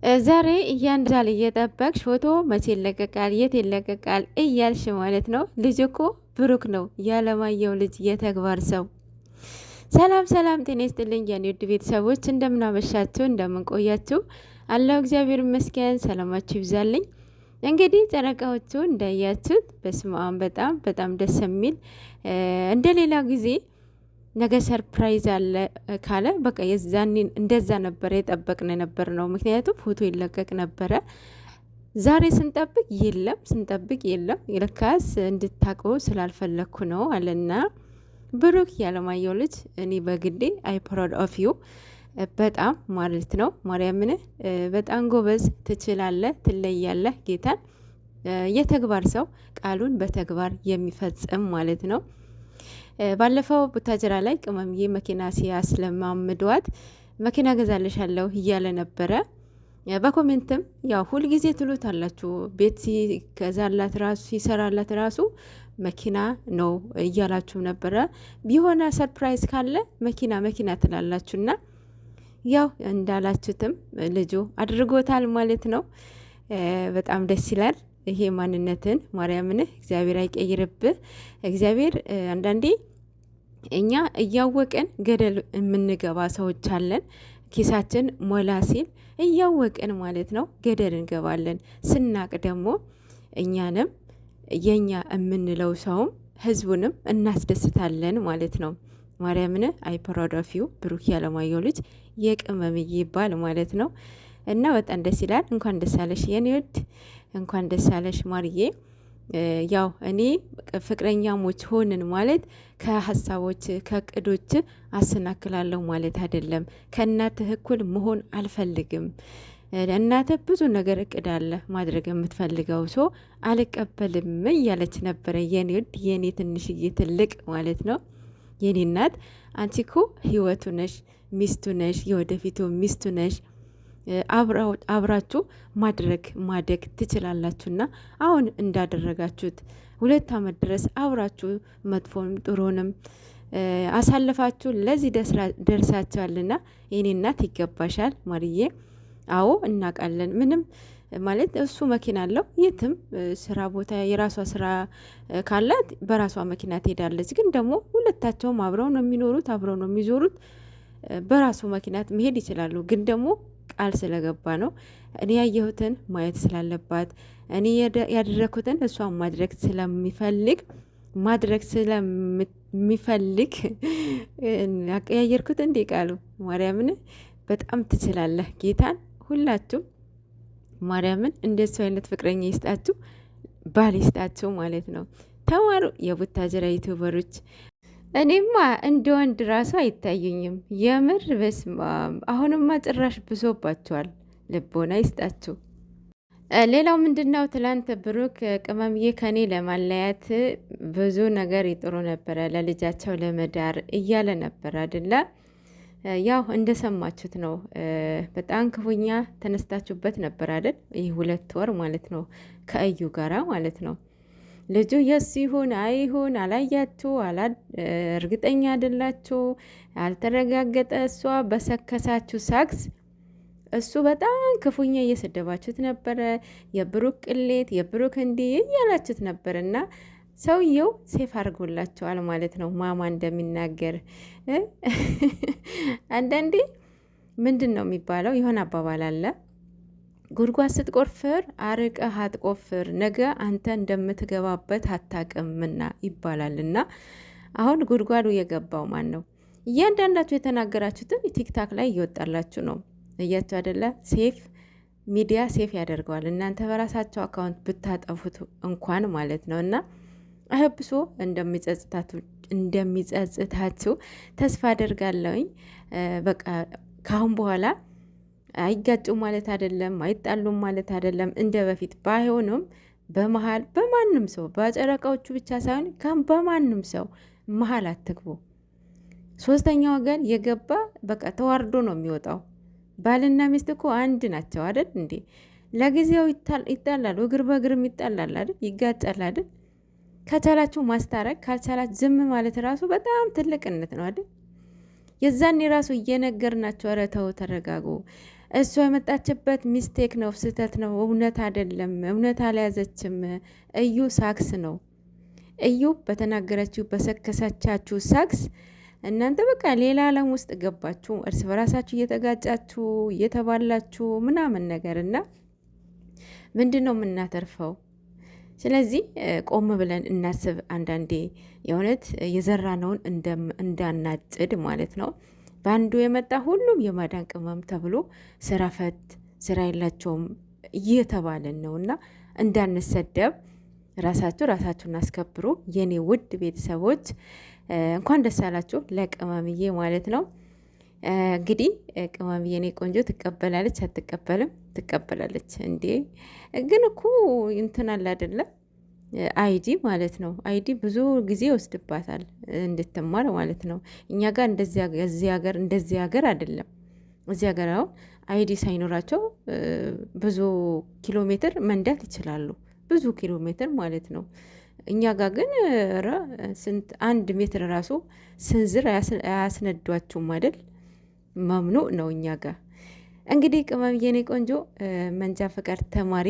ዛሬ እያንዳል እየጠበቅሽ ፎቶ መቼ ይለቀቃል የት ይለቀቃል እያልሽ ማለት ነው። ልጅ እኮ ብሩክ ነው ያለማየሁ ልጅ የተግባር ሰው። ሰላም ሰላም፣ ጤና ይስጥልኝ የኔ ውድ ቤተሰቦች፣ እንደምናመሻችሁ እንደምንቆያችሁ አላሁ እግዚአብሔር ይመስገን። ሰላማችሁ ይብዛልኝ። እንግዲህ ጨረቃዎቹ እንዳያችሁት በስመ አብ በጣም በጣም ደስ የሚል እንደ ሌላ ጊዜ ነገ ሰርፕራይዝ አለ ካለ በቃ የዛኔ እንደዛ ነበረ የጠበቅን ነበር ነው። ምክንያቱም ፎቶ ይለቀቅ ነበረ። ዛሬ ስንጠብቅ የለም ስንጠብቅ የለም። ለካስ እንድታውቀው ስላልፈለግኩ ነው አለና ብሩክ ያለማየሁ ልጅ እኔ በግዴ አይ ፕራውድ ኦፍ ዩ በጣም ማለት ነው። ማርያምን በጣም ጎበዝ፣ ትችላለህ፣ ትለያለህ። ጌታን የተግባር ሰው ቃሉን በተግባር የሚፈጽም ማለት ነው። ባለፈው ቡታጅራ ላይ ቅመምዬ መኪና ሲያስለማምዷት መኪና ገዛልሻለሁ እያለ ነበረ። በኮሜንትም ያው ሁልጊዜ ትሉት አላችሁ ቤት ሲገዛላት ራሱ ሲሰራላት ራሱ መኪና ነው እያላችሁ ነበረ። ቢሆነ ሰርፕራይዝ ካለ መኪና መኪና ትላላችሁና ያው እንዳላችሁትም ልጁ አድርጎታል ማለት ነው። በጣም ደስ ይላል። ይሄ ማንነትን ማርያምን እግዚአብሔር አይቀይርብህ። እግዚአብሔር አንዳንዴ እኛ እያወቅን ገደል የምንገባ ሰዎች አለን። ኪሳችን ሞላ ሲል እያወቅን ማለት ነው ገደል እንገባለን። ስናቅ ደግሞ እኛንም የኛ የምንለው ሰውም ህዝቡንም እናስደስታለን ማለት ነው። ማርያምን አይፐራዳፊው ብሩክ ያለማየሁ ልጅ የቅመምዬ ባል ማለት ነው። እና በጣም ደስ ይላል። እንኳን ደስ አለሽ የኔ ውድ፣ እንኳን ደስ አለሽ ማርዬ። ያው እኔ ፍቅረኛሞች ሆንን ማለት ከሀሳቦች ከእቅዶች አሰናክላለሁ ማለት አይደለም። ከእናትህ እኩል መሆን አልፈልግም። እናትህ ብዙ ነገር እቅድ አለ ማድረግ የምትፈልገው ሰው አልቀበልም እያለች ነበረ። የኔ ውድ የኔ ትንሽዬ ትልቅ ማለት ነው። የኔ እናት አንቺ እኮ ህይወቱ ነሽ፣ ሚስቱ ነሽ፣ የወደፊቱ ሚስቱ ነሽ። አብራችሁ ማደግ ትችላላችሁና አሁን እንዳደረጋችሁት 2 ዓመት ድረስ አብራችሁ መጥፎንም ጥሩንም አሳልፋችሁ ለዚህ ደርሳችኋልና የኔ እናት ይገባሻል ማርዬ። አዎ እናውቃለን። ምንም ማለት እሱ መኪና አለው የትም ስራ ቦታ የራሷ ስራ ካላት በራሷ መኪና ትሄዳለች። ግን ደግሞ ሁለታቸውም አብረው ነው የሚኖሩት፣ አብረው ነው የሚዞሩት። በራሱ መኪናት መሄድ ይችላሉ። ግን ደግሞ ቃል ስለገባ ነው። እኔ ያየሁትን ማየት ስላለባት እኔ ያደረኩትን እሷን ማድረግ ስለሚፈልግ አቀያየርኩት እንዴ ቃሉ። ማርያምን በጣም ትችላለህ ጌታን። ሁላችሁም ማርያምን እንደሱ አይነት ፍቅረኛ ይስጣችሁ፣ ባል ይስጣችሁ ማለት ነው። ተማሩ የቡታጅራ ዩቱበሮች። እኔማ እንደ ወንድ ራሱ አይታዩኝም የምር በስማም። አሁንማ ጭራሽ ብሶባቸዋል። ልቦና ይስጣችሁ። ሌላው ምንድነው? ትላንት ብሩክ ቅመምዬ ከኔ ለማለያት ብዙ ነገር ይጥሩ ነበረ፣ ለልጃቸው ለመዳር እያለ ነበር አይደለ? ያው እንደሰማችሁት ነው። በጣም ክፉኛ ተነስታችሁበት ነበር አይደል? ይህ 2 ወር ማለት ነው ከእዩ ጋራ ማለት ነው። ልጁ የሱ ይሁን አይሁን አላያችሁ፣ እርግጠኛ አይደላችሁ፣ አልተረጋገጠ። እሷ በሰከሳችሁ ሳክስ እሱ በጣም ክፉኛ እየሰደባችሁት ነበረ። የብሩክ ቅሌት፣ የብሩክ እንዲህ እያላችሁት ነበር እና ሰውየው ሴፍ አድርጎላቸዋል ማለት ነው። ማማ እንደሚናገር አንዳንዴ ምንድን ነው የሚባለው? የሆነ አባባል አለ፣ ጉድጓድ ስትቆፍር አርቀህ አትቆፍር፣ ነገ አንተ እንደምትገባበት አታቅምና ይባላልና አሁን ጉድጓዱ የገባው ማን ነው? እያንዳንዳችሁ የተናገራችሁትን ቲክታክ ላይ እየወጣላችሁ ነው። እያችሁ አይደለ? ሴፍ ሚዲያ ሴፍ ያደርገዋል። እናንተ በራሳቸው አካውንት ብታጠፉት እንኳን ማለት ነው። እና አህብሶ እንደሚጸጽታችሁ ተስፋ አደርጋለሁኝ። በቃ ካሁን በኋላ አይጋጩም ማለት አይደለም፣ አይጣሉም ማለት አይደለም። እንደ በፊት ባይሆኑም በመሀል በማንም ሰው በጨረቃዎቹ ብቻ ሳይሆን በማንም ሰው መሀል አትግቡ። 3ኛ ወገን የገባ በቃ ተዋርዶ ነው የሚወጣው። ባልና ሚስት እኮ አንድ ናቸው አይደል እንዴ? ለጊዜው ይጣላሉ፣ እግር በእግርም ይጣላል አይደል? ይጋጫል አይደል? ከቻላችሁ ማስታረቅ፣ ካልቻላችሁ ዝም ማለት ራሱ በጣም ትልቅነት ነው አይደል? የዛኔ ራሱ እየነገርናቸው ኧረ ተው ተረጋጉ፣ እሷ የመጣችበት ሚስቴክ ነው፣ ስህተት ነው፣ እውነት አይደለም፣ እውነት አልያዘችም። እዩ ሳክስ ነው። እዩ በተናገረችው በሰከሰቻችሁ ሳክስ እናንተ በቃ ሌላ ዓለም ውስጥ ገባችሁ። እርስ በራሳችሁ እየተጋጫችሁ እየተባላችሁ ምናምን ነገር እና ምንድን ነው የምናተርፈው? ስለዚህ ቆም ብለን እናስብ። አንዳንዴ የእውነት የዘራነውን እንዳናጭድ ማለት ነው። በአንዱ የመጣ ሁሉም የማዳን ቅመም ተብሎ ስራ ፈት ስራ የላቸውም እየተባለን ነው እና እንዳንሰደብ ራሳችሁን አስከብሩ። የኔ ውድ ቤተሰቦች እንኳን ደስ አላችሁ ለቅመምዬ ማለት ነው። እንግዲህ ቅመምዬ የኔ ቆንጆ ትቀበላለች አትቀበልም? ትቀበላለች እንዴ። ግን እኮ እንትን አለ አይደለም አይዲ ማለት ነው። አይዲ ብዙ ጊዜ ይወስድባታል እንድትማር ማለት ነው። እኛ ጋር እዚህ ሀገር አይደለም። እዚህ ሀገር አሁን አይዲ ሳይኖራቸው ብዙ ኪሎ ሜትር መንዳት ይችላሉ። ብዙ ኪሎ ሜትር ማለት ነው። እኛ ጋር ግን ስንት 1 ሜትር ራሱ ስንዝር አያስነዷችሁም አይደል? መምኑ ነው እኛ ጋር። እንግዲህ ቅመም የኔ ቆንጆ መንጃ ፈቃድ ተማሪ